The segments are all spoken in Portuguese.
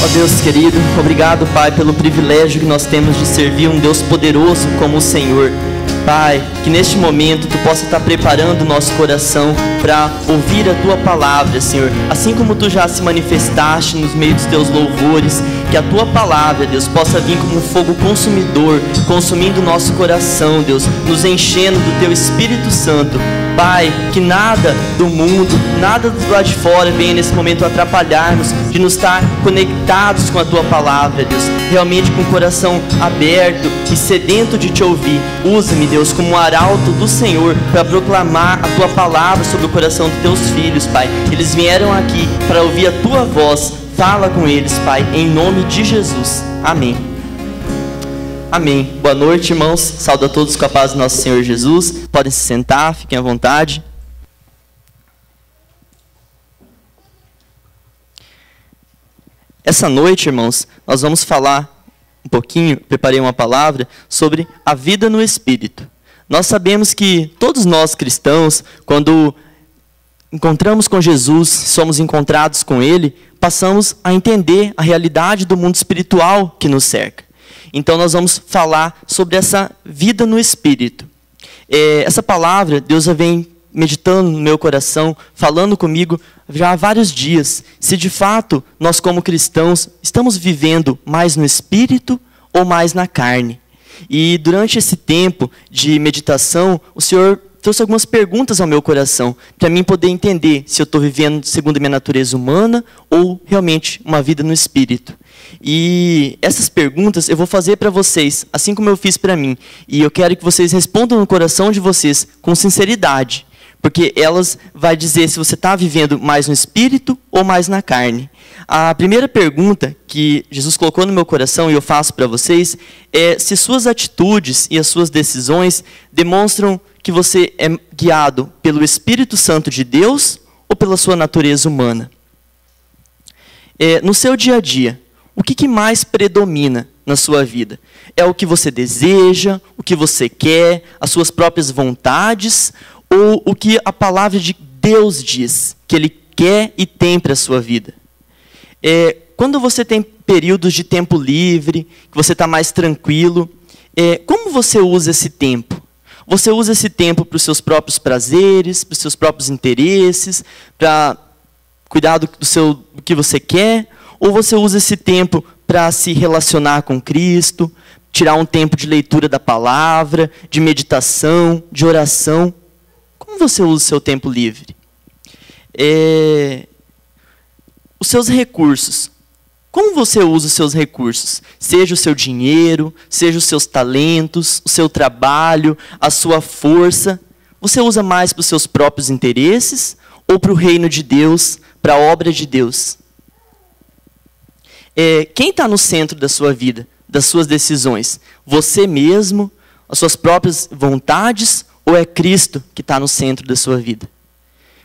Ó Deus querido, obrigado, Pai, pelo privilégio que nós temos de servir um Deus poderoso como o Senhor. Pai, que neste momento Tu possa estar preparando o nosso coração para ouvir a Tua palavra, Senhor. Assim como Tu já se manifestaste nos meios dos Teus louvores, que a Tua palavra, Deus, possa vir como um fogo consumidor, consumindo o nosso coração, Deus, nos enchendo do Teu Espírito Santo. Pai, que nada do mundo, nada do lado de fora venha nesse momento atrapalhar-nos de nos estar conectados com a Tua palavra, Deus. Realmente com o coração aberto e sedento de Te ouvir. Usa-me, Deus, como um arauto do Senhor para proclamar a Tua palavra sobre o coração dos Teus filhos, Pai. Eles vieram aqui para ouvir a Tua voz. Fala com eles, Pai, em nome de Jesus. Amém. Amém. Boa noite, irmãos. Saúdo a todos com a paz do nosso Senhor Jesus. Podem se sentar, fiquem à vontade. Essa noite, irmãos, nós vamos falar um pouquinho, preparei uma palavra, sobre a vida no Espírito. Nós sabemos que todos nós cristãos, quando encontramos com Jesus, somos encontrados com Ele, passamos a entender a realidade do mundo espiritual que nos cerca. Então nós vamos falar sobre essa vida no Espírito. Essa palavra, Deus já vem meditando no meu coração, falando comigo já há vários dias. Se de fato nós como cristãos estamos vivendo mais no Espírito ou mais na carne. E durante esse tempo de meditação, o Senhor trouxe algumas perguntas ao meu coração, para mim poder entender se eu estou vivendo segundo a minha natureza humana ou realmente uma vida no Espírito. E essas perguntas eu vou fazer para vocês, assim como eu fiz para mim. E eu quero que vocês respondam no coração de vocês com sinceridade, porque elas vão dizer se você está vivendo mais no Espírito ou mais na carne. A primeira pergunta que Jesus colocou no meu coração e eu faço para vocês é se suas atitudes e as suas decisões demonstram que você é guiado pelo Espírito Santo de Deus ou pela sua natureza humana. No seu dia a dia, o que mais predomina na sua vida? É o que você deseja, o que você quer, as suas próprias vontades, ou o que a palavra de Deus diz que Ele quer e tem para a sua vida? Quando você tem períodos de tempo livre, que você está mais tranquilo, como você usa esse tempo? Você usa esse tempo para os seus próprios prazeres, para os seus próprios interesses, para cuidar do que você quer? Ou você usa esse tempo para se relacionar com Cristo, tirar um tempo de leitura da palavra, de meditação, de oração? Como você usa o seu tempo livre? Os seus recursos. Como você usa os seus recursos? Seja o seu dinheiro, seja os seus talentos, o seu trabalho, a sua força. Você usa mais para os seus próprios interesses ou para o reino de Deus, para a obra de Deus? Quem está no centro da sua vida, das suas decisões? Você mesmo, as suas próprias vontades, ou é Cristo que está no centro da sua vida?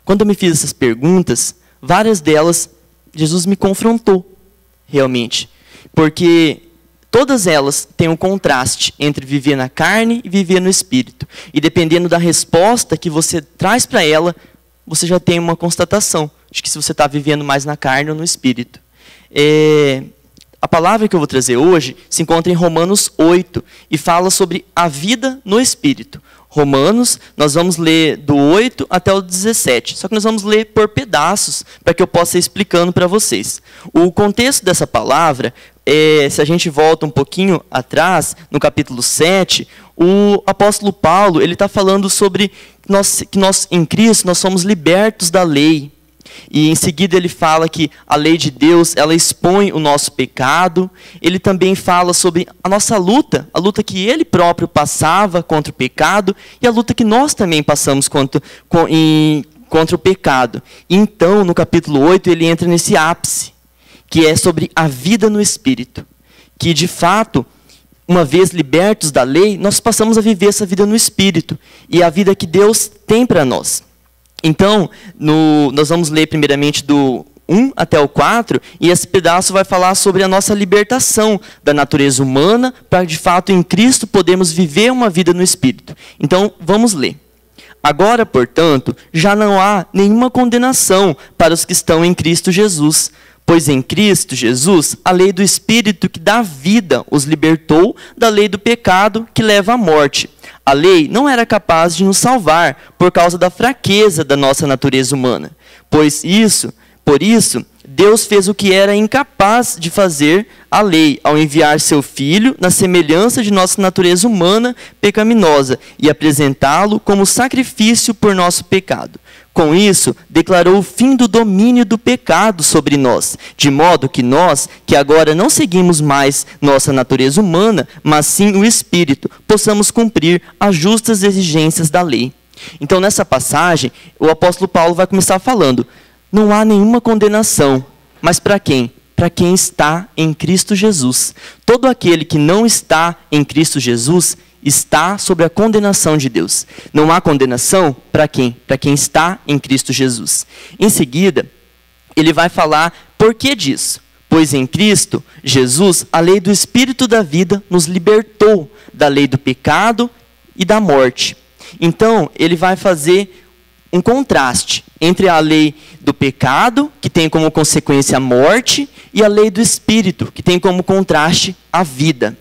Quando eu me fiz essas perguntas, várias delas, Jesus me confrontou, realmente. Porque todas elas têm um contraste entre viver na carne e viver no Espírito. E dependendo da resposta que você traz para ela, você já tem uma constatação de que se você está vivendo mais na carne ou no Espírito. A palavra que eu vou trazer hoje se encontra em Romanos 8 e fala sobre a vida no Espírito. Romanos, nós vamos ler do 8 até o 17. Só que nós vamos ler por pedaços, para que eu possa ir explicando para vocês. O contexto dessa palavra, se a gente volta um pouquinho atrás, no capítulo 7, o apóstolo Paulo está falando sobre que nós, em Cristo, nós somos libertos da lei. E em seguida ele fala que a lei de Deus, ela expõe o nosso pecado. Ele também fala sobre a nossa luta, a luta que ele próprio passava contra o pecado e a luta que nós também passamos contra o pecado. E então, no capítulo 8, ele entra nesse ápice, que é sobre a vida no Espírito. Que, de fato, uma vez libertos da lei, nós passamos a viver essa vida no Espírito. E a vida que Deus tem para nós. Então, nós vamos ler primeiramente do 1 até o 4, e esse pedaço vai falar sobre a nossa libertação da natureza humana, para de fato em Cristo podermos viver uma vida no Espírito. Então, vamos ler. Agora, portanto, já não há nenhuma condenação para os que estão em Cristo Jesus, Pois em Cristo Jesus, a lei do Espírito que dá vida os libertou da lei do pecado que leva à morte. A lei não era capaz de nos salvar por causa da fraqueza da nossa natureza humana. Por isso, Deus fez o que era incapaz de fazer a lei, ao enviar seu Filho na semelhança de nossa natureza humana pecaminosa e apresentá-lo como sacrifício por nosso pecado. Com isso, declarou o fim do domínio do pecado sobre nós, de modo que nós, que agora não seguimos mais nossa natureza humana, mas sim o Espírito, possamos cumprir as justas exigências da lei. Então, nessa passagem, o apóstolo Paulo vai começar falando: não há nenhuma condenação, mas para quem? Para quem está em Cristo Jesus. Todo aquele que não está em Cristo Jesus está sob a condenação de Deus. Não há condenação para quem? Para quem está em Cristo Jesus. Em seguida, ele vai falar por que disso. Pois em Cristo Jesus, a lei do Espírito da vida nos libertou da lei do pecado e da morte. Então, ele vai fazer um contraste entre a lei do pecado, que tem como consequência a morte, e a lei do Espírito, que tem como contraste a vida.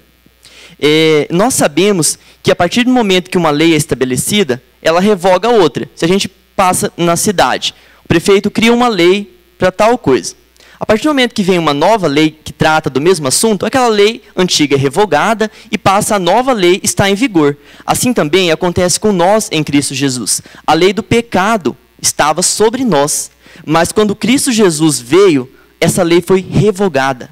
Nós sabemos que a partir do momento que uma lei é estabelecida, ela revoga outra. Se a gente passa na cidade, o prefeito cria uma lei para tal coisa. A partir do momento que vem uma nova lei que trata do mesmo assunto, aquela lei antiga é revogada e passa a nova lei está em vigor. Assim também acontece com nós em Cristo Jesus. A lei do pecado estava sobre nós, mas quando Cristo Jesus veio, essa lei foi revogada.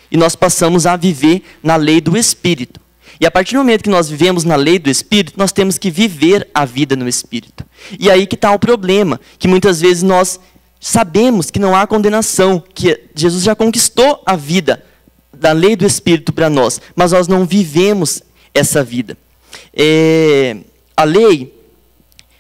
E nós passamos a viver na lei do Espírito. E a partir do momento que nós vivemos na lei do Espírito, nós temos que viver a vida no Espírito. E aí que está o problema, que muitas vezes nós sabemos que não há condenação, que Jesus já conquistou a vida da lei do Espírito para nós, mas nós não vivemos essa vida. A lei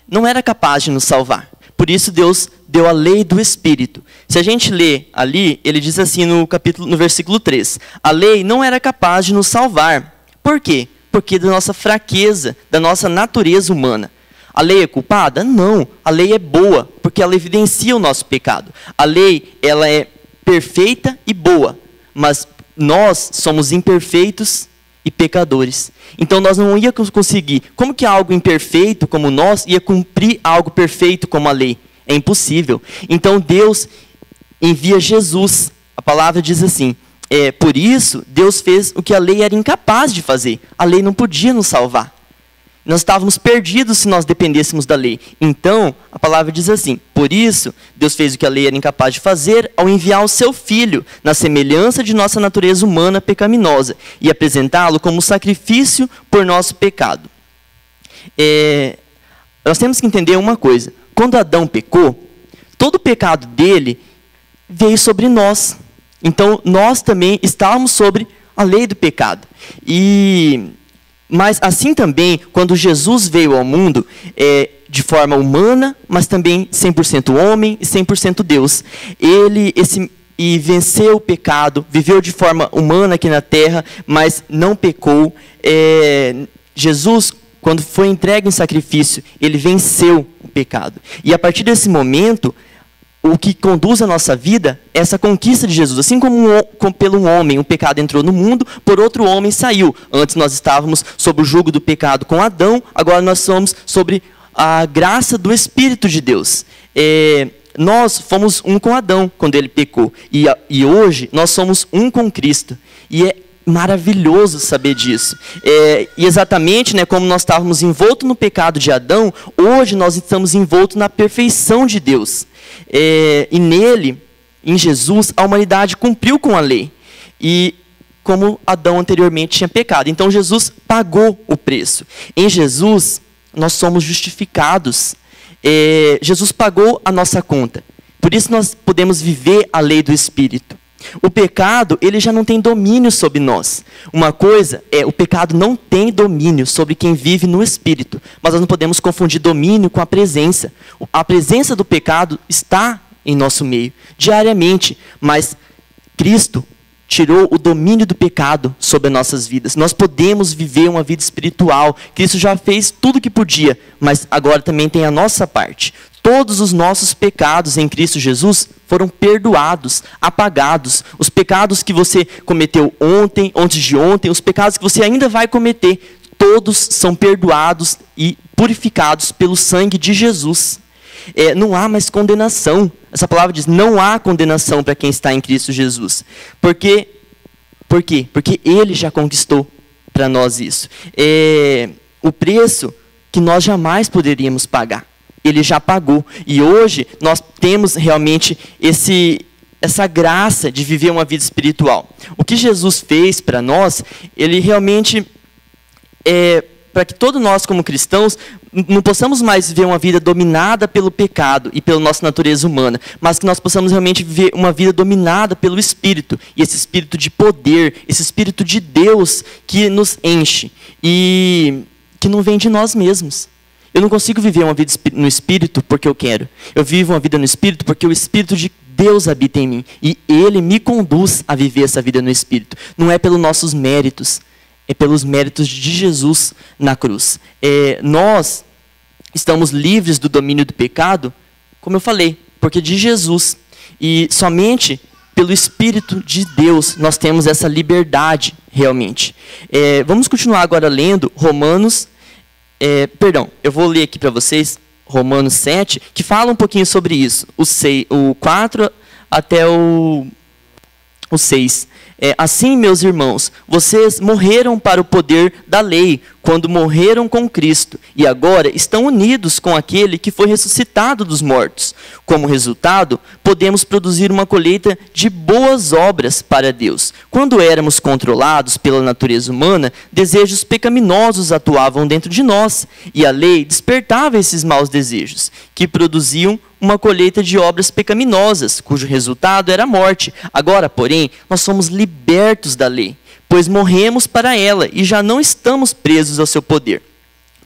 não era capaz de nos salvar. Por isso Deus deu a lei do Espírito. Se a gente lê ali, ele diz assim no versículo 3. A lei não era capaz de nos salvar. Por quê? Porque da nossa fraqueza, da nossa natureza humana. A lei é culpada? Não. A lei é boa, porque ela evidencia o nosso pecado. A lei, ela é perfeita e boa, mas nós somos imperfeitos e pecadores. Então nós não íamos conseguir. Como que algo imperfeito como nós ia cumprir algo perfeito como a lei? É impossível. Então Deus envia Jesus. A palavra diz assim: por isso Deus fez o que a lei era incapaz de fazer. A lei não podia nos salvar. Nós estávamos perdidos se nós dependêssemos da lei. Então, a palavra diz assim: por isso, Deus fez o que a lei era incapaz de fazer ao enviar o seu Filho, na semelhança de nossa natureza humana pecaminosa, e apresentá-lo como sacrifício por nosso pecado. Nós temos que entender uma coisa. Quando Adão pecou, todo o pecado dele veio sobre nós. Então, nós também estávamos sobre a lei do pecado. Mas assim também, quando Jesus veio ao mundo, de forma humana, mas também 100% homem e 100% Deus, ele venceu o pecado, viveu de forma humana aqui na terra, mas não pecou. Jesus, quando foi entregue em sacrifício, ele venceu o pecado. E a partir desse momento, o que conduz a nossa vida é essa conquista de Jesus. Assim como pelo um homem o pecado entrou no mundo, por outro homem saiu. Antes nós estávamos sob o jugo do pecado com Adão, agora nós somos sobre a graça do Espírito de Deus. Nós fomos um com Adão quando ele pecou. E hoje nós somos um com Cristo. E é maravilhoso saber disso. E exatamente, como nós estávamos envoltos no pecado de Adão, hoje nós estamos envoltos na perfeição de Deus. E nele, em Jesus, a humanidade cumpriu com a lei. E como Adão anteriormente tinha pecado. Então Jesus pagou o preço. Em Jesus, nós somos justificados. Jesus pagou a nossa conta. Por isso nós podemos viver a lei do Espírito. O pecado, ele já não tem domínio sobre nós. Uma coisa o pecado não tem domínio sobre quem vive no Espírito. Mas nós não podemos confundir domínio com a presença. A presença do pecado está em nosso meio, diariamente. Mas Cristo tirou o domínio do pecado sobre as nossas vidas. Nós podemos viver uma vida espiritual. Cristo já fez tudo o que podia, mas agora também tem a nossa parte. Todos os nossos pecados em Cristo Jesus foram perdoados, apagados. Os pecados que você cometeu ontem, antes de ontem, os pecados que você ainda vai cometer, todos são perdoados e purificados pelo sangue de Jesus. Não há mais condenação. Essa palavra diz, não há condenação para quem está em Cristo Jesus. Por quê? Porque Ele já conquistou para nós isso. O preço que nós jamais poderíamos pagar. Ele já pagou. E hoje nós temos realmente essa graça de viver uma vida espiritual. O que Jesus fez para nós, Ele realmente para que todos nós como cristãos não possamos mais viver uma vida dominada pelo pecado e pela nossa natureza humana, mas que nós possamos realmente viver uma vida dominada pelo Espírito, e esse Espírito de poder, esse Espírito de Deus que nos enche, e que não vem de nós mesmos. Eu não consigo viver uma vida no Espírito porque eu quero. Eu vivo uma vida no Espírito porque o Espírito de Deus habita em mim, e Ele me conduz a viver essa vida no Espírito. Não é pelos nossos méritos, é pelos méritos de Jesus na cruz. Nós estamos livres do domínio do pecado, como eu falei, porque de Jesus. E somente pelo Espírito de Deus nós temos essa liberdade realmente. Vamos continuar agora lendo Romanos. Eu vou ler aqui para vocês Romanos 7, que fala um pouquinho sobre isso. O 4 até o 6. Assim, meus irmãos, vocês morreram para o poder da lei, quando morreram com Cristo, e agora estão unidos com aquele que foi ressuscitado dos mortos. Como resultado, podemos produzir uma colheita de boas obras para Deus. Quando éramos controlados pela natureza humana, desejos pecaminosos atuavam dentro de nós, e a lei despertava esses maus desejos, que produziam uma colheita de obras pecaminosas, cujo resultado era a morte. Agora, porém, nós somos libertos da lei, pois morremos para ela e já não estamos presos ao seu poder.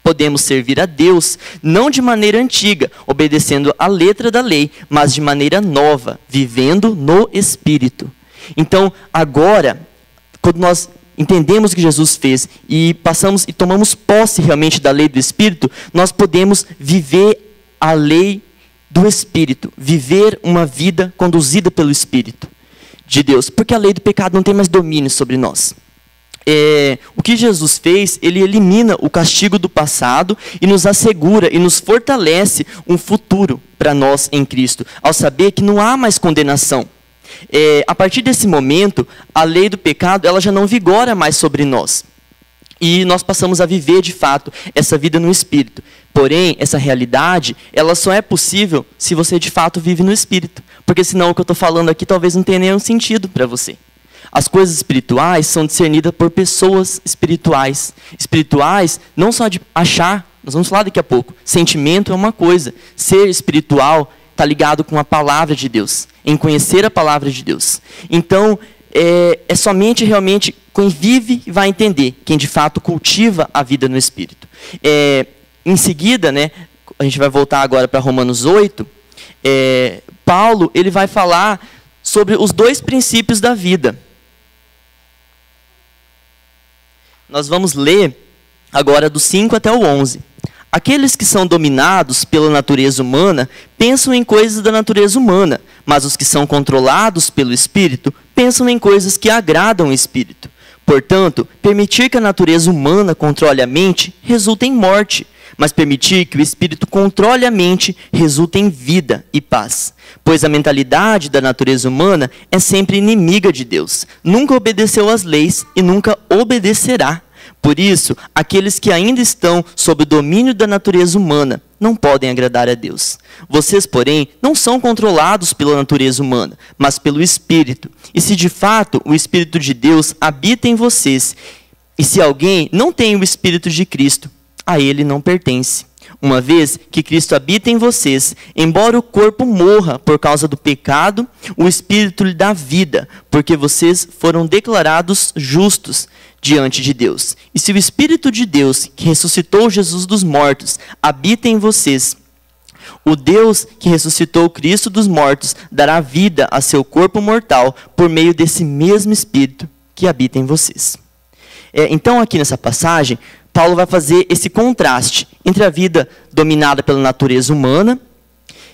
Podemos servir a Deus, não de maneira antiga, obedecendo à letra da lei, mas de maneira nova, vivendo no Espírito. Então, agora, quando nós entendemos o que Jesus fez e tomamos posse realmente da lei do Espírito, nós podemos viver a lei do Espírito, viver uma vida conduzida pelo Espírito de Deus, porque a lei do pecado não tem mais domínio sobre nós. O que Jesus fez, Ele elimina o castigo do passado e nos assegura e nos fortalece um futuro para nós em Cristo, ao saber que não há mais condenação. A partir desse momento, a lei do pecado ela já não vigora mais sobre nós. E nós passamos a viver, de fato, essa vida no Espírito. Porém, essa realidade, ela só é possível se você, de fato, vive no Espírito. Porque senão o que eu estou falando aqui talvez não tenha nenhum sentido para você. As coisas espirituais são discernidas por pessoas espirituais. Espirituais, não só de achar, nós vamos falar daqui a pouco. Sentimento é uma coisa. Ser espiritual está ligado com a palavra de Deus, em conhecer a palavra de Deus. Então, é somente realmente quem vive vai entender, quem de fato cultiva a vida no Espírito. Em seguida, a gente vai voltar agora para Romanos 8, Paulo ele vai falar sobre os dois princípios da vida. Nós vamos ler agora do 5 até o 11. Aqueles que são dominados pela natureza humana pensam em coisas da natureza humana, mas os que são controlados pelo Espírito pensam em coisas que agradam o Espírito. Portanto, permitir que a natureza humana controle a mente resulta em morte, mas permitir que o Espírito controle a mente resulta em vida e paz. Pois a mentalidade da natureza humana é sempre inimiga de Deus. Nunca obedeceu às leis e nunca obedecerá. Por isso, aqueles que ainda estão sob o domínio da natureza humana não podem agradar a Deus. Vocês, porém, não são controlados pela natureza humana, mas pelo Espírito. E se de fato o Espírito de Deus habita em vocês, e se alguém não tem o Espírito de Cristo, a ele não pertence. Uma vez que Cristo habita em vocês, embora o corpo morra por causa do pecado, o Espírito lhe dá vida, porque vocês foram declarados justos diante de Deus. E se o Espírito de Deus, que ressuscitou Jesus dos mortos, habita em vocês, O Deus que ressuscitou Cristo dos mortos dará vida a seu corpo mortal por meio desse mesmo Espírito que habita em vocês. Então, aqui nessa passagem, Paulo vai fazer esse contraste entre a vida dominada pela natureza humana,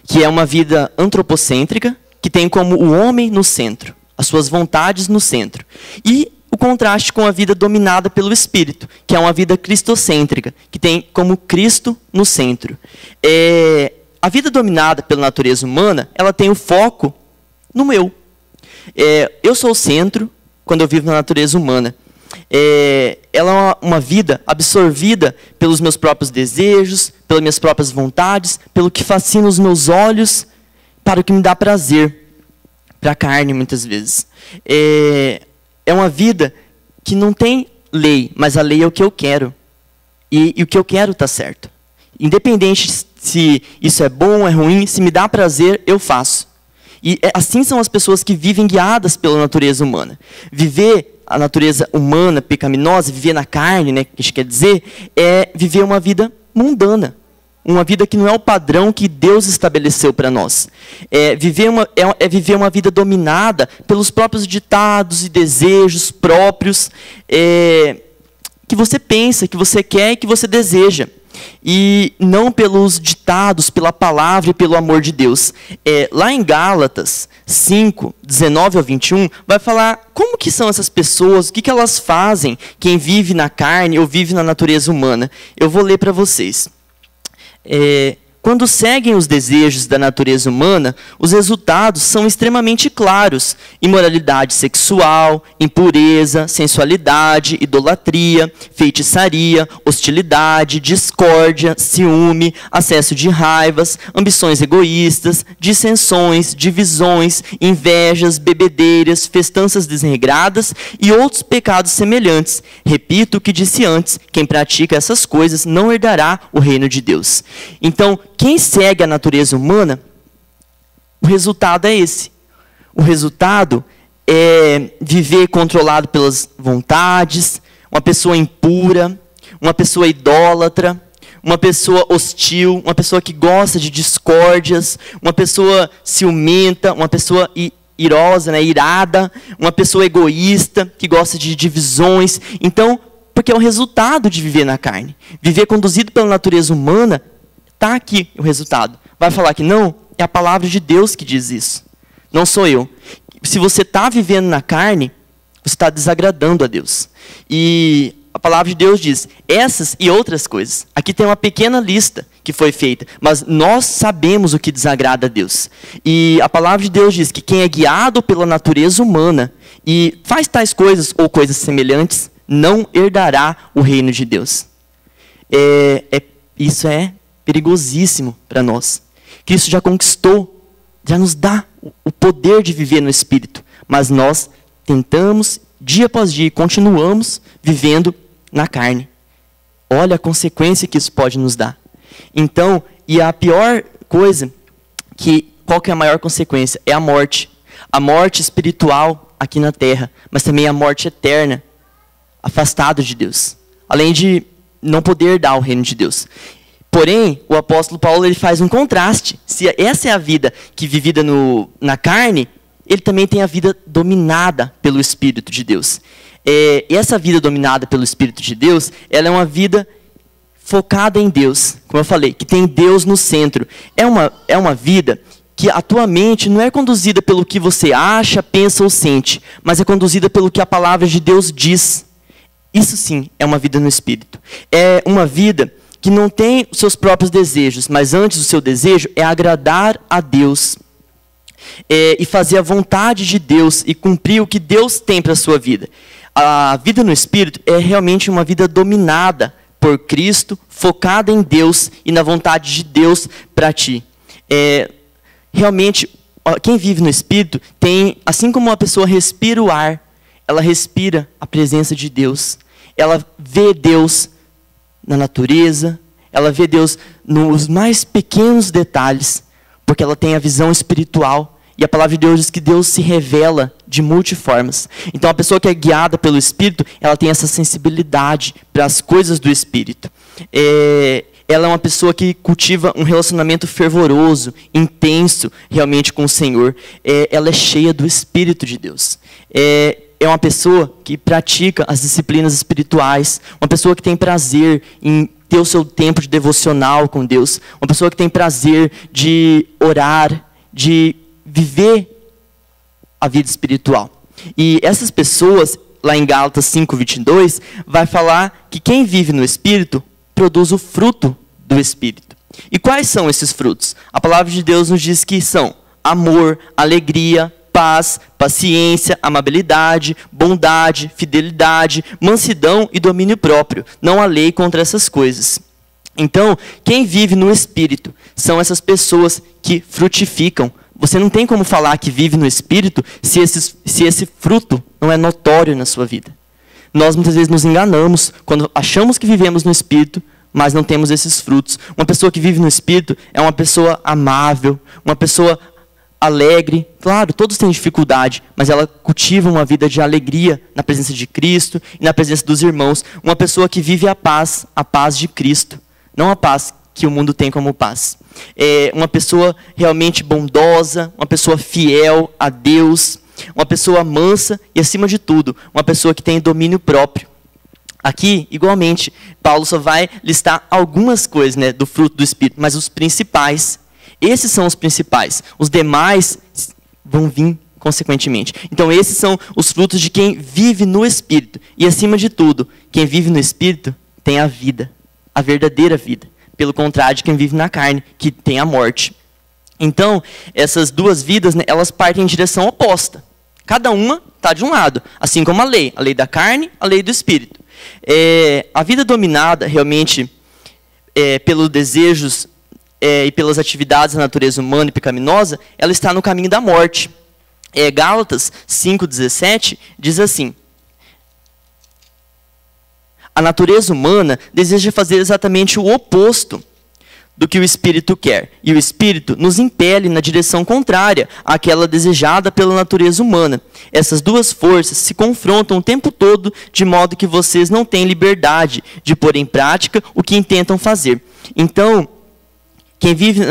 que é uma vida antropocêntrica, que tem como o homem no centro, as suas vontades no centro, e o contraste com a vida dominada pelo Espírito, que é uma vida cristocêntrica, que tem como Cristo no centro. A vida dominada pela natureza humana, ela tem o foco no eu. Eu sou o centro quando eu vivo na natureza humana. Ela é uma vida absorvida pelos meus próprios desejos, pelas minhas próprias vontades, pelo que fascina os meus olhos, para o que me dá prazer, para a carne muitas vezes. É uma vida que não tem lei, mas a lei é o que eu quero. E o que eu quero está certo. Independente se isso é bom ou é ruim, se me dá prazer, eu faço. E assim são as pessoas que vivem guiadas pela natureza humana. Viver a natureza humana, pecaminosa, viver na carne, né, que isso quer dizer, é viver uma vida mundana. Uma vida que não é o padrão que Deus estabeleceu para nós. Viver uma vida dominada pelos próprios ditados e desejos próprios que você pensa, que você quer e que você deseja. E não pelos ditados, pela palavra e pelo amor de Deus. Lá em Gálatas 5, 19 ao 21, vai falar como que são essas pessoas, o que elas fazem, quem vive na carne ou vive na natureza humana. Eu vou ler para vocês. Quando seguem os desejos da natureza humana, os resultados são extremamente claros: imoralidade sexual, impureza, sensualidade, idolatria, feitiçaria, hostilidade, discórdia, ciúme, acesso de raivas, ambições egoístas, dissensões, divisões, invejas, bebedeiras, festanças desregradas e outros pecados semelhantes. Repito o que disse antes: quem pratica essas coisas não herdará o reino de Deus. Então, quem segue a natureza humana, o resultado é esse. O resultado é viver controlado pelas vontades, uma pessoa impura, uma pessoa idólatra, uma pessoa hostil, uma pessoa que gosta de discórdias, uma pessoa ciumenta, uma pessoa irosa, né, irada, uma pessoa egoísta, que gosta de divisões. Então, porque é o resultado de viver na carne. Viver conduzido pela natureza humana, está aqui o resultado. Vai falar que não? É a palavra de Deus que diz isso. Não sou eu. Se você está vivendo na carne, você está desagradando a Deus. E a palavra de Deus diz essas e outras coisas. Aqui tem uma pequena lista que foi feita, mas nós sabemos o que desagrada a Deus. E a palavra de Deus diz que quem é guiado pela natureza humana e faz tais coisas ou coisas semelhantes, não herdará o reino de Deus. Isso é perigosíssimo para nós. Cristo já conquistou, já nos dá o poder de viver no Espírito, mas nós tentamos, dia após dia, e continuamos vivendo na carne. Olha a consequência que isso pode nos dar. Então, e a pior coisa, qual que é a maior consequência? É a morte. A morte espiritual aqui na terra, mas também a morte eterna, afastado de Deus. Além de não poder dar o reino de Deus. Porém, o apóstolo Paulo ele faz um contraste. Se essa é a vida que vivida na carne, ele também tem a vida dominada pelo Espírito de Deus. E essa vida dominada pelo Espírito de Deus, ela é uma vida focada em Deus, como eu falei, que tem Deus no centro. É uma vida que a tua mente não é conduzida pelo que você acha, pensa ou sente, mas é conduzida pelo que a palavra de Deus diz. Isso sim é uma vida no Espírito. É uma vida que não tem os seus próprios desejos, mas antes o seu desejo é agradar a Deus. E fazer a vontade de Deus e cumprir o que Deus tem para a sua vida. A vida no Espírito é realmente uma vida dominada por Cristo, focada em Deus e na vontade de Deus para ti. Realmente, quem vive no Espírito tem, assim como uma pessoa respira o ar, ela respira a presença de Deus. Ela vê Deus na natureza, ela vê Deus nos mais pequenos detalhes, porque ela tem a visão espiritual. E a palavra de Deus diz que Deus se revela de multiformas. Então, a pessoa que é guiada pelo Espírito, ela tem essa sensibilidade para as coisas do Espírito. ela é uma pessoa que cultiva um relacionamento fervoroso, intenso, realmente com o Senhor. Ela é cheia do Espírito de Deus. É uma pessoa que pratica as disciplinas espirituais, uma pessoa que tem prazer em ter o seu tempo de devocional com Deus, uma pessoa que tem prazer de orar, de viver a vida espiritual. E essas pessoas, lá em Gálatas 5:22, vai falar que quem vive no Espírito produz o fruto do Espírito. E quais são esses frutos? A palavra de Deus nos diz que são amor, alegria, paz, paciência, amabilidade, bondade, fidelidade, mansidão e domínio próprio. Não há lei contra essas coisas. Então, quem vive no Espírito são essas pessoas que frutificam. Você não tem como falar que vive no Espírito se esse fruto não é notório na sua vida. Nós muitas vezes nos enganamos quando achamos que vivemos no Espírito, mas não temos esses frutos. Uma pessoa que vive no Espírito é uma pessoa amável, uma pessoa alegre. Claro, todos têm dificuldade, mas ela cultiva uma vida de alegria na presença de Cristo e na presença dos irmãos. Uma pessoa que vive a paz de Cristo, não a paz que o mundo tem como paz. É uma pessoa realmente bondosa, uma pessoa fiel a Deus, uma pessoa mansa e, acima de tudo, uma pessoa que tem domínio próprio. Aqui, igualmente, Paulo só vai listar algumas coisas, né, do fruto do Espírito, mas os principais. Esses são os principais. Os demais vão vir consequentemente. Então, esses são os frutos de quem vive no Espírito. E, acima de tudo, quem vive no Espírito tem a vida, a verdadeira vida. Pelo contrário de quem vive na carne, que tem a morte. Então, essas duas vidas, né, elas partem em direção oposta. Cada uma está de um lado, assim como a lei da carne, a lei do Espírito. A vida dominada, realmente, pelos desejos e pelas atividades da natureza humana e pecaminosa, ela está no caminho da morte. Gálatas 5:17 diz assim: a natureza humana deseja fazer exatamente o oposto do que o Espírito quer. E o Espírito nos impele na direção contrária àquela desejada pela natureza humana. Essas duas forças se confrontam o tempo todo, de modo que vocês não têm liberdade de pôr em prática o que intentam fazer. Então, quem vive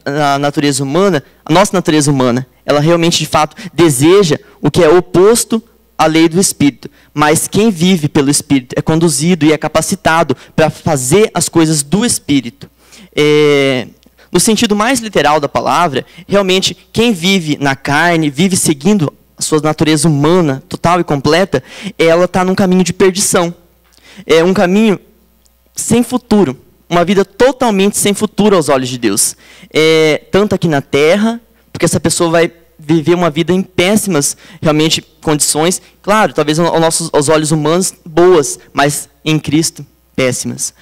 na natureza humana, a nossa natureza humana, ela realmente, de fato, deseja o que é oposto à lei do Espírito. Mas quem vive pelo Espírito é conduzido e é capacitado para fazer as coisas do Espírito. No sentido mais literal da palavra, realmente, quem vive na carne, vive seguindo a sua natureza humana, total e completa, ela está num caminho de perdição. É um caminho sem futuro. Uma vida totalmente sem futuro aos olhos de Deus. Tanto aqui na terra, porque essa pessoa vai viver uma vida em péssimas, realmente, condições. Claro, talvez aos olhos humanos, boas, mas em Cristo, péssimas.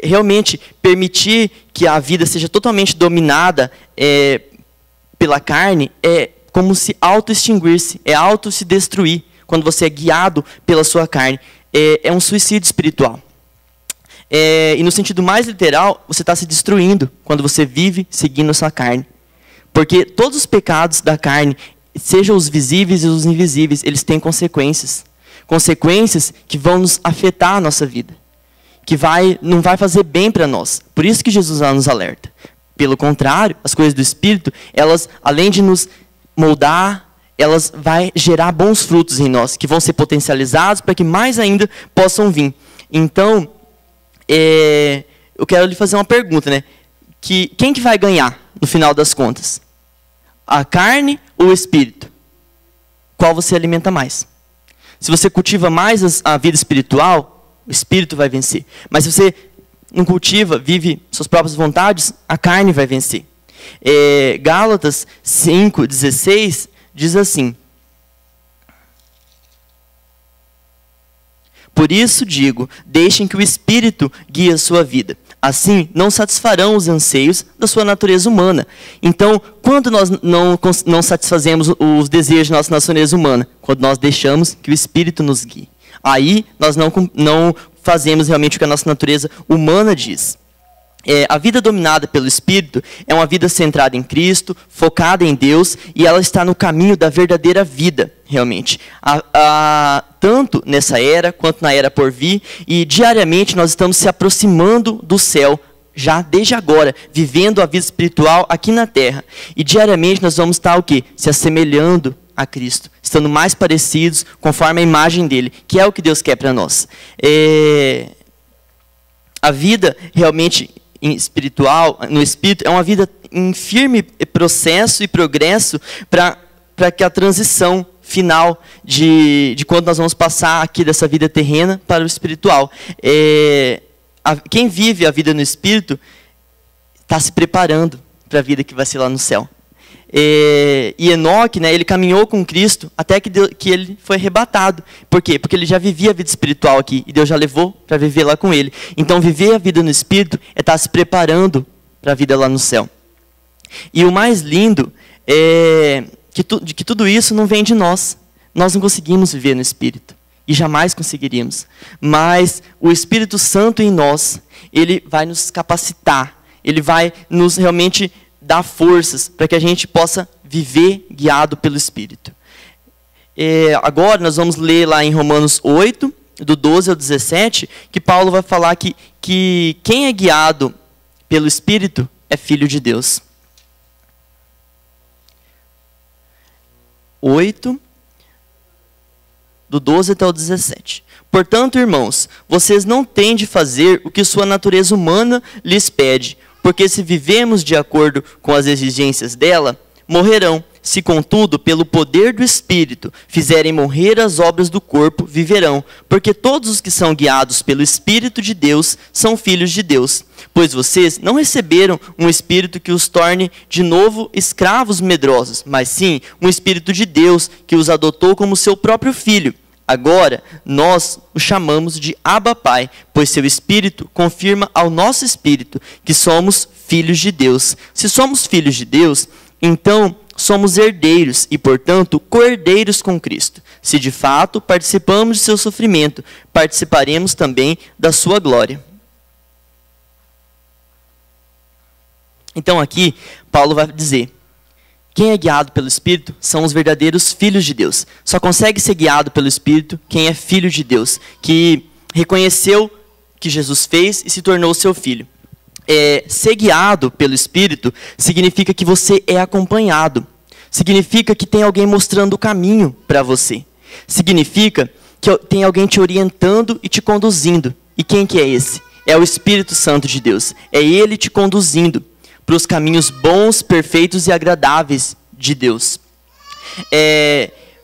Realmente, permitir que a vida seja totalmente dominada pela carne é como se auto-extinguir-se, é auto-se destruir, quando você é guiado pela sua carne. É um suicídio espiritual. E no sentido mais literal, você está se destruindo quando você vive seguindo a sua carne. Porque todos os pecados da carne, sejam os visíveis e os invisíveis, eles têm consequências. Consequências que vão nos afetar a nossa vida. Que não vai fazer bem para nós. Por isso que Jesus nos alerta. Pelo contrário, as coisas do Espírito, elas, além de nos moldar, elas vão gerar bons frutos em nós, que vão ser potencializados para que mais ainda possam vir. Então, eu quero lhe fazer uma pergunta, né? Quem que vai ganhar no final das contas? A carne ou o Espírito? Qual você alimenta mais? Se você cultiva mais a vida espiritual, o Espírito vai vencer. Mas se você não cultiva, vive suas próprias vontades, a carne vai vencer. Gálatas 5:16 diz assim: por isso digo, deixem que o Espírito guie a sua vida. Assim, não satisfarão os anseios da sua natureza humana. Então, quando nós não satisfazemos os desejos da nossa natureza humana? Quando nós deixamos que o Espírito nos guie. Aí, nós não fazemos realmente o que a nossa natureza humana diz. A vida dominada pelo Espírito é uma vida centrada em Cristo, focada em Deus, e ela está no caminho da verdadeira vida, realmente. Tanto nessa era, quanto na era por vir, e diariamente nós estamos se aproximando do céu, já desde agora, vivendo a vida espiritual aqui na terra. E diariamente nós vamos estar o quê? Se assemelhando a Cristo, estando mais parecidos conforme a imagem dele, que é o que Deus quer para nós. A vida realmente espiritual, no Espírito, é uma vida em firme processo e progresso para que a transição final de quando nós vamos passar aqui dessa vida terrena para o espiritual. Quem vive a vida no Espírito está se preparando para a vida que vai ser lá no céu. E Enoque, né, ele caminhou com Cristo até que ele foi arrebatado. Por quê? Porque ele já vivia a vida espiritual aqui, e Deus já levou para viver lá com ele. Então, viver a vida no Espírito é estar se preparando para a vida lá no céu. E o mais lindo é que tudo isso não vem de nós. Nós não conseguimos viver no Espírito, e jamais conseguiríamos. Mas o Espírito Santo em nós, ele vai nos capacitar, ele vai nos realmente dar forças para que a gente possa viver guiado pelo Espírito. Agora nós vamos ler lá em Romanos 8, do 12 ao 17, que Paulo vai falar que quem é guiado pelo Espírito é filho de Deus. 8, do 12 até o 17. Portanto, irmãos, vocês não têm de fazer o que sua natureza humana lhes pede, porque se vivemos de acordo com as exigências dela, morrerão. Se, contudo, pelo poder do Espírito, fizerem morrer as obras do corpo, viverão. Porque todos os que são guiados pelo Espírito de Deus são filhos de Deus. Pois vocês não receberam um Espírito que os torne de novo escravos medrosos, mas sim um Espírito de Deus que os adotou como seu próprio Filho. Agora, nós o chamamos de Abba Pai, pois seu Espírito confirma ao nosso Espírito que somos filhos de Deus. Se somos filhos de Deus, então somos herdeiros e, portanto, co-herdeiros com Cristo. Se de fato participamos de seu sofrimento, participaremos também da sua glória. Então aqui, Paulo vai dizer: quem é guiado pelo Espírito são os verdadeiros filhos de Deus. Só consegue ser guiado pelo Espírito quem é filho de Deus, que reconheceu que Jesus fez e se tornou seu filho. Ser guiado pelo Espírito significa que você é acompanhado. Significa que tem alguém mostrando o caminho para você. Significa que tem alguém te orientando e te conduzindo. E quem que é esse? É o Espírito Santo de Deus. É Ele te conduzindo para os caminhos bons, perfeitos e agradáveis de Deus.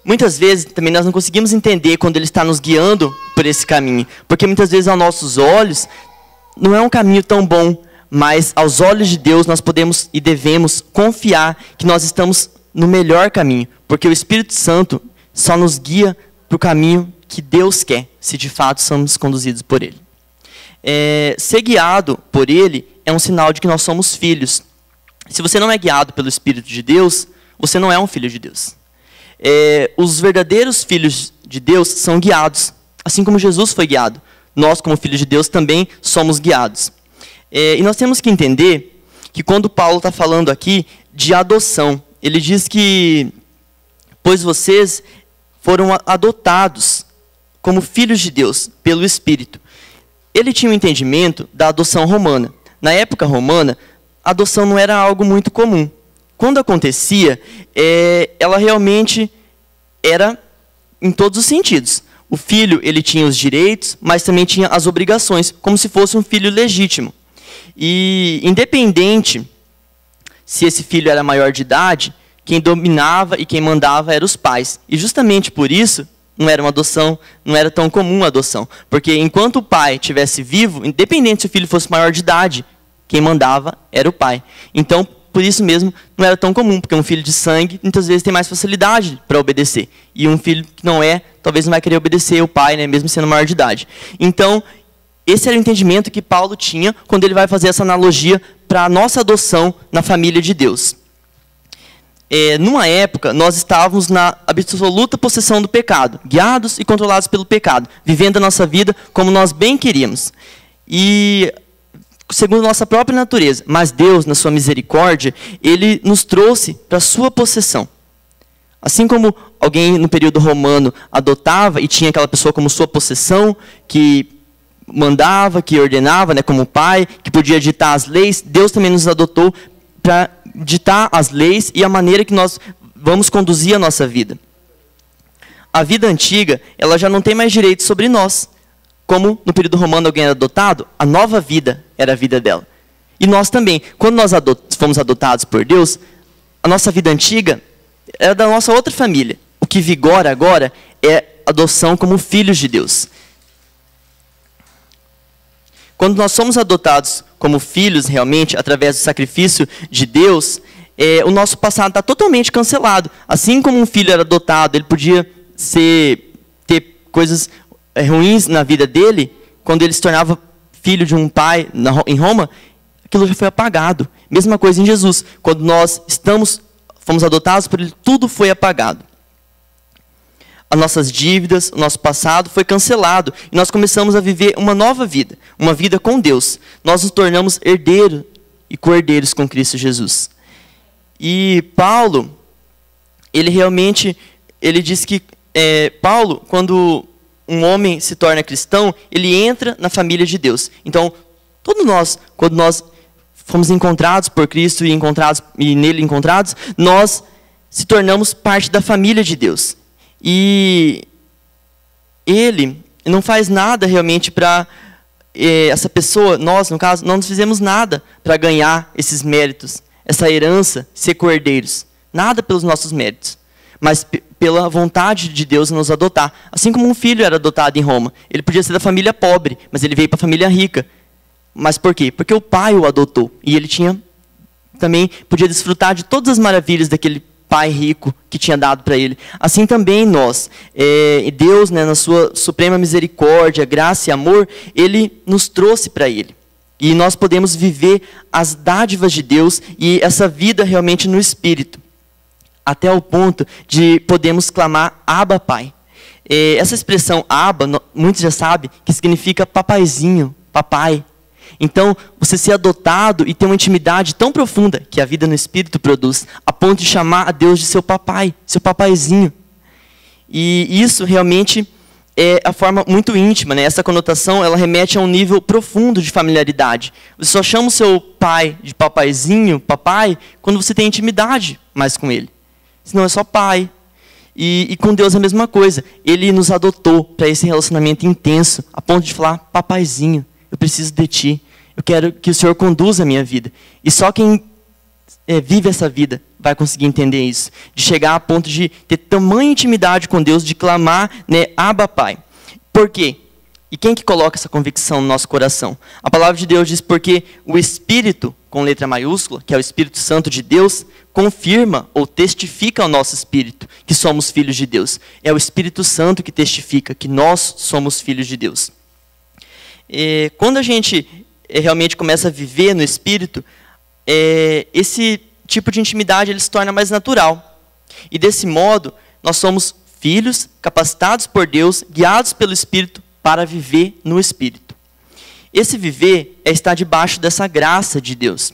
Muitas vezes também nós não conseguimos entender quando Ele está nos guiando por esse caminho, porque muitas vezes aos nossos olhos não é um caminho tão bom, mas aos olhos de Deus nós podemos e devemos confiar que nós estamos no melhor caminho, porque o Espírito Santo só nos guia para o caminho que Deus quer, se de fato somos conduzidos por Ele. Ser guiado por Ele é um sinal de que nós somos filhos. Se você não é guiado pelo Espírito de Deus, você não é um filho de Deus. Os verdadeiros filhos de Deus são guiados, assim como Jesus foi guiado. Nós, como filhos de Deus, também somos guiados. E nós temos que entender que quando Paulo está falando aqui de adoção, ele diz que, pois vocês foram adotados como filhos de Deus pelo Espírito. Ele tinha um entendimento da adoção romana. Na época romana, a adoção não era algo muito comum. Quando acontecia, ela realmente era em todos os sentidos. O filho, ele tinha os direitos, mas também tinha as obrigações, como se fosse um filho legítimo. E independente se esse filho era maior de idade, quem dominava e quem mandava eram os pais. E justamente por isso, não era uma adoção, não era tão comum a adoção. Porque enquanto o pai estivesse vivo, independente se o filho fosse maior de idade, quem mandava era o pai. Então, por isso mesmo, não era tão comum, porque um filho de sangue, muitas vezes, tem mais facilidade para obedecer. E um filho que não é, talvez não vai querer obedecer o pai, né, mesmo sendo maior de idade. Então, esse era o entendimento que Paulo tinha quando ele vai fazer essa analogia para a nossa adoção na família de Deus. Numa época, nós estávamos na absoluta possessão do pecado, guiados e controlados pelo pecado, vivendo a nossa vida como nós bem queríamos. E segundo nossa própria natureza. Mas Deus, na sua misericórdia, Ele nos trouxe para a sua possessão. Assim como alguém no período romano adotava e tinha aquela pessoa como sua possessão, que mandava, que ordenava, né, como pai, que podia ditar as leis, Deus também nos adotou para ditar as leis e a maneira que nós vamos conduzir a nossa vida. A vida antiga, ela já não tem mais direitos sobre nós. Como no período romano alguém era adotado, a nova vida era a vida dela. E nós também, quando nós fomos adotados por Deus, a nossa vida antiga era da nossa outra família. O que vigora agora é adoção como filhos de Deus. Quando nós somos adotados como filhos realmente, através do sacrifício de Deus, o nosso passado está totalmente cancelado. Assim como um filho era adotado, ele podia ter coisas ruins na vida dele, quando ele se tornava filho de um pai em Roma, aquilo já foi apagado. Mesma coisa em Jesus. Quando nós fomos adotados por Ele, tudo foi apagado. As nossas dívidas, o nosso passado foi cancelado. E nós começamos a viver uma nova vida. Uma vida com Deus. Nós nos tornamos herdeiros e co-herdeiros com Cristo Jesus. E Paulo, ele diz que Paulo, quando um homem se torna cristão, ele entra na família de Deus. Então, todos nós, quando nós fomos encontrados por Cristo e nele encontrados, nós se tornamos parte da família de Deus. E ele não faz nada realmente para essa pessoa, nós, no caso, não fizemos nada para ganhar esses méritos, essa herança, ser co-herdeiros. Nada pelos nossos méritos, mas pela vontade de Deus nos adotar. Assim como um filho era adotado em Roma. Ele podia ser da família pobre, mas ele veio para a família rica. Mas por quê? Porque o pai o adotou. E ele também podia desfrutar de todas as maravilhas daquele pai rico que tinha dado para ele. Assim também nós. Deus, né, na sua suprema misericórdia, graça e amor, Ele nos trouxe para Ele. E nós podemos viver as dádivas de Deus e essa vida realmente no Espírito. Até o ponto de podermos clamar Abba, Pai. Essa expressão Abba, muitos já sabem, que significa papaizinho, papai. Então, você ser adotado e ter uma intimidade tão profunda que a vida no Espírito produz, a ponto de chamar a Deus de seu papai, seu papaizinho. E isso realmente é a forma muito íntima, né? Essa conotação, ela remete a um nível profundo de familiaridade. Você só chama o seu pai de papaizinho, papai, quando você tem intimidade mais com ele. Senão é só pai. E com Deus é a mesma coisa. Ele nos adotou para esse relacionamento intenso, a ponto de falar, papaizinho, eu preciso de ti. Eu quero que o Senhor conduza a minha vida. E só quem vive essa vida vai conseguir entender isso. De chegar a ponto de ter tamanha intimidade com Deus, de clamar, né, Abba, Pai. Por quê? E quem que coloca essa convicção no nosso coração? A palavra de Deus diz porque o Espírito, com letra maiúscula, que é o Espírito Santo de Deus, confirma ou testifica ao nosso espírito que somos filhos de Deus. É o Espírito Santo que testifica que nós somos filhos de Deus. Quando a gente realmente começa a viver no Espírito, esse tipo de intimidade ele se torna mais natural. E desse modo, nós somos filhos capacitados por Deus, guiados pelo Espírito para viver no Espírito. Esse viver é estar debaixo dessa graça de Deus.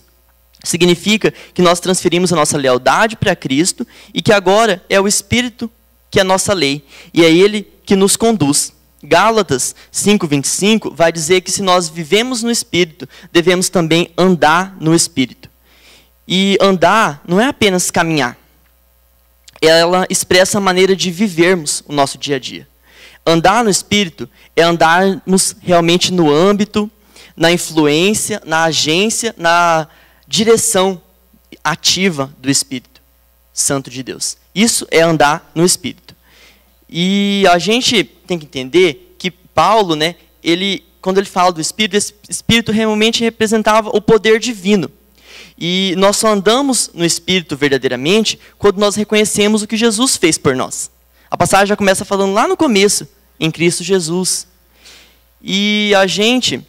Significa que nós transferimos a nossa lealdade para Cristo e que agora é o Espírito que é a nossa lei. E é Ele que nos conduz. Gálatas 5:25 vai dizer que se nós vivemos no Espírito, devemos também andar no Espírito. E andar não é apenas caminhar. Ela expressa a maneira de vivermos o nosso dia a dia. Andar no Espírito é andarmos realmente no âmbito, na influência, na agência, na direção ativa do Espírito Santo de Deus. Isso é andar no Espírito. E a gente tem que entender que Paulo, né, quando ele fala do Espírito, esse Espírito realmente representava o poder divino. E nós só andamos no Espírito verdadeiramente quando nós reconhecemos o que Jesus fez por nós. A passagem já começa falando lá no começo, em Cristo Jesus. E a gente,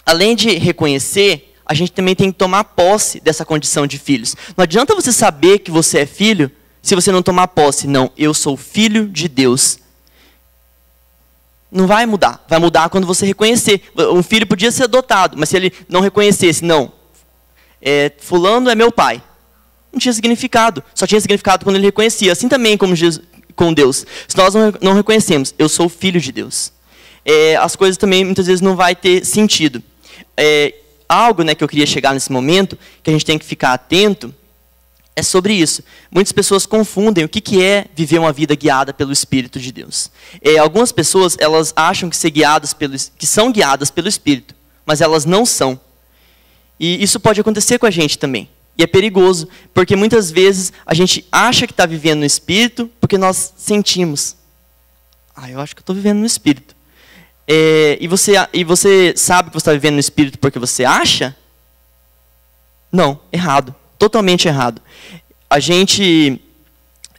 além de reconhecer, a gente também tem que tomar posse dessa condição de filhos. Não adianta você saber que você é filho se você não tomar posse. Não, eu sou filho de Deus. Não vai mudar. Vai mudar quando você reconhecer. Um filho podia ser adotado, mas se ele não reconhecesse, não, fulano é meu pai, não tinha significado. Só tinha significado quando ele reconhecia. Assim também como com Deus. Se nós não reconhecemos, eu sou filho de Deus, as coisas também muitas vezes não vai ter sentido. Algo, né, que eu queria chegar nesse momento, que a gente tem que ficar atento, é sobre isso. Muitas pessoas confundem o que é viver uma vida guiada pelo Espírito de Deus. Algumas pessoas, elas acham que são guiadas pelo Espírito, mas elas não são. E isso pode acontecer com a gente também. E é perigoso, porque muitas vezes a gente acha que está vivendo no Espírito porque nós sentimos. Eu acho que eu estou vivendo no Espírito. E você sabe que você está vivendo no Espírito porque você acha? Não, errado. Totalmente errado. A gente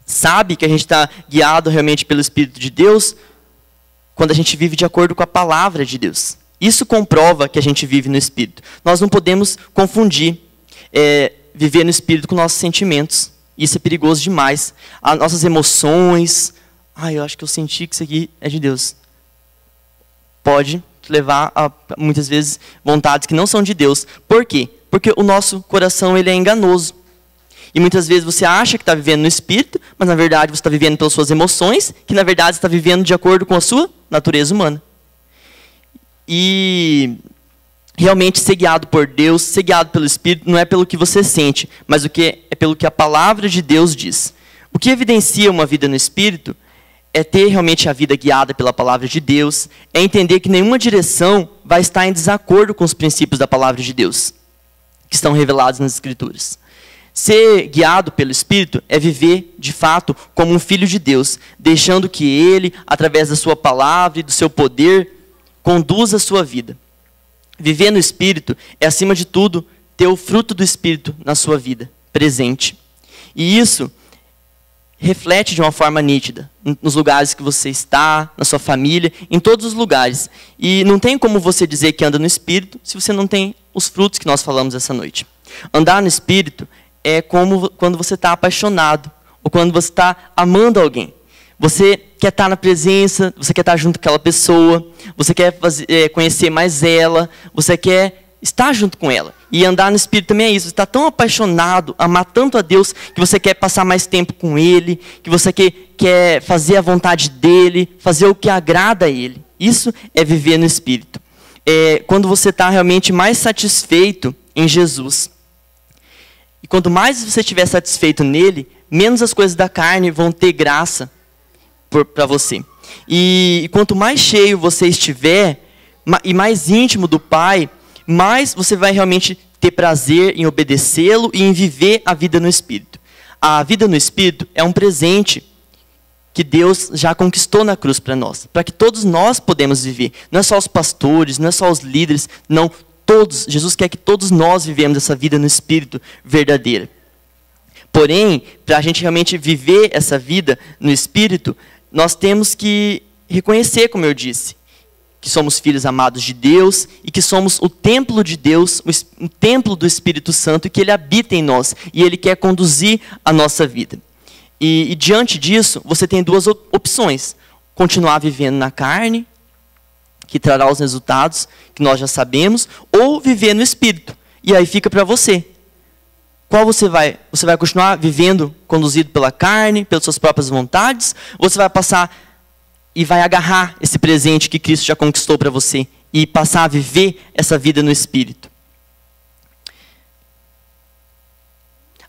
sabe que a gente está guiado realmente pelo Espírito de Deus quando a gente vive de acordo com a palavra de Deus. Isso comprova que a gente vive no Espírito. Nós não podemos confundir viver no Espírito com nossos sentimentos. Isso é perigoso demais. As nossas emoções. Eu acho que eu senti que isso aqui é de Deus. Pode levar a, muitas vezes, vontades que não são de Deus. Por quê? Porque o nosso coração ele é enganoso. E muitas vezes você acha que está vivendo no Espírito, mas na verdade você está vivendo pelas suas emoções, que na verdade você está vivendo de acordo com a sua natureza humana. E realmente ser guiado por Deus, ser guiado pelo Espírito, não é pelo que você sente, mas é pelo que a palavra de Deus diz. O que evidencia uma vida no Espírito é ter realmente a vida guiada pela palavra de Deus, é entender que nenhuma direção vai estar em desacordo com os princípios da palavra de Deus, que estão revelados nas Escrituras. Ser guiado pelo Espírito é viver, de fato, como um filho de Deus, deixando que Ele, através da sua palavra e do seu poder, conduza a sua vida. Viver no Espírito é, acima de tudo, ter o fruto do Espírito na sua vida, presente. E isso reflete de uma forma nítida, nos lugares que você está, na sua família, em todos os lugares. E não tem como você dizer que anda no Espírito se você não tem os frutos que nós falamos essa noite. Andar no Espírito é como quando você está apaixonado, ou quando você está amando alguém. Você quer estar na presença, você quer estar junto com aquela pessoa, você quer conhecer mais ela, você quer estar junto com ela. E andar no Espírito também é isso. Você está tão apaixonado, amar tanto a Deus, que você quer passar mais tempo com Ele, que você quer fazer a vontade dEle, fazer o que agrada a Ele. Isso é viver no Espírito. Quando você está realmente mais satisfeito em Jesus. E quanto mais você estiver satisfeito nele, menos as coisas da carne vão ter graça para você. E quanto mais cheio você estiver, e mais íntimo do Pai, mais você vai realmente ter prazer em obedecê-lo e em viver a vida no Espírito. A vida no Espírito é um presente que Deus já conquistou na cruz para nós, para que todos nós podemos viver. Não é só os pastores, não é só os líderes, não, todos. Jesus quer que todos nós vivemos essa vida no Espírito verdadeira. Porém, para a gente realmente viver essa vida no Espírito, nós temos que reconhecer, como eu disse, que somos filhos amados de Deus e que somos o templo de Deus, o templo do Espírito Santo, e que Ele habita em nós e Ele quer conduzir a nossa vida. E diante disso, você tem duas opções: continuar vivendo na carne, que trará os resultados que nós já sabemos, ou viver no Espírito. E aí fica para você. Qual você vai? Você vai continuar vivendo conduzido pela carne, pelas suas próprias vontades? Ou você vai passar e vai agarrar esse presente que Cristo já conquistou para você e passar a viver essa vida no Espírito?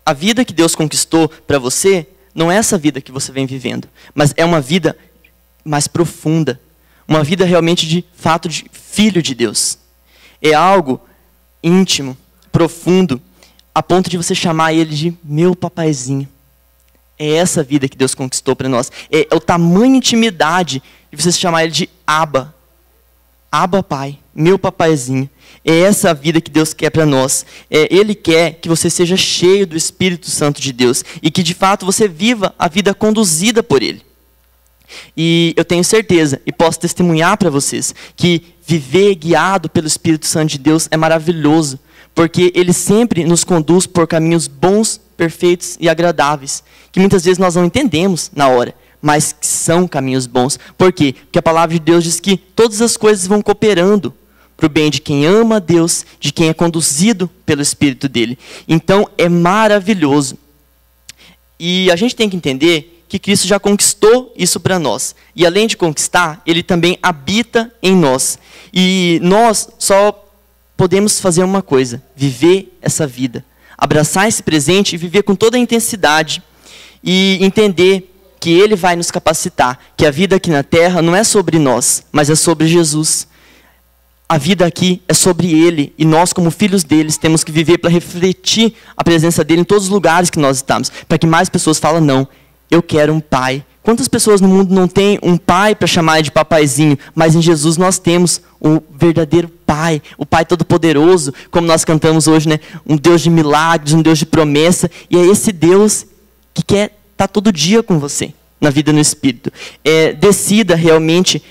A vida que Deus conquistou para você não é essa vida que você vem vivendo, mas é uma vida mais profunda, uma vida realmente de fato de filho de Deus. É algo íntimo, profundo, a ponto de você chamar Ele de meu papaizinho. É essa vida que Deus conquistou para nós. É o tamanho de intimidade de você chamar Ele de Abba. Abba, Pai, meu papaizinho. É essa a vida que Deus quer para nós. Ele quer que você seja cheio do Espírito Santo de Deus e que de fato você viva a vida conduzida por Ele. E eu tenho certeza e posso testemunhar para vocês que viver guiado pelo Espírito Santo de Deus é maravilhoso, porque Ele sempre nos conduz por caminhos bons, perfeitos e agradáveis, que muitas vezes nós não entendemos na hora, mas que são caminhos bons. Por quê? Porque a palavra de Deus diz que todas as coisas vão cooperando para o bem de quem ama a Deus, de quem é conduzido pelo Espírito dele. Então, é maravilhoso. E a gente tem que entender que Cristo já conquistou isso para nós. E além de conquistar, Ele também habita em nós. E nós só podemos fazer uma coisa: viver essa vida. Abraçar esse presente e viver com toda a intensidade. E entender que Ele vai nos capacitar. Que a vida aqui na terra não é sobre nós, mas é sobre Jesus. A vida aqui é sobre Ele, e nós, como filhos deles, temos que viver para refletir a presença dEle em todos os lugares que nós estamos, para que mais pessoas falem: não, eu quero um pai. Quantas pessoas no mundo não têm um pai para chamar de papaizinho, mas em Jesus nós temos o verdadeiro pai, o Pai Todo-Poderoso, como nós cantamos hoje, né? Um Deus de milagres, um Deus de promessa, e é esse Deus que quer estar todo dia com você, na vida no Espírito. Decida realmente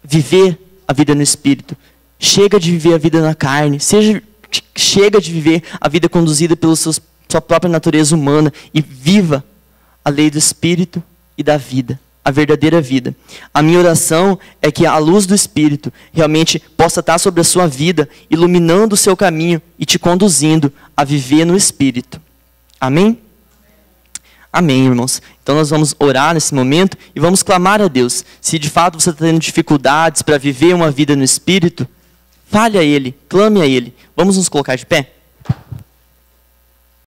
viver a vida no Espírito. Chega de viver a vida na carne. Chega de viver a vida conduzida pela sua própria natureza humana. E viva a lei do Espírito e da vida. A verdadeira vida. A minha oração é que a luz do Espírito realmente possa estar sobre a sua vida, iluminando o seu caminho e te conduzindo a viver no Espírito. Amém? Amém, irmãos. Então nós vamos orar nesse momento e vamos clamar a Deus. Se de fato você está tendo dificuldades para viver uma vida no Espírito, fale a Ele, clame a Ele. Vamos nos colocar de pé?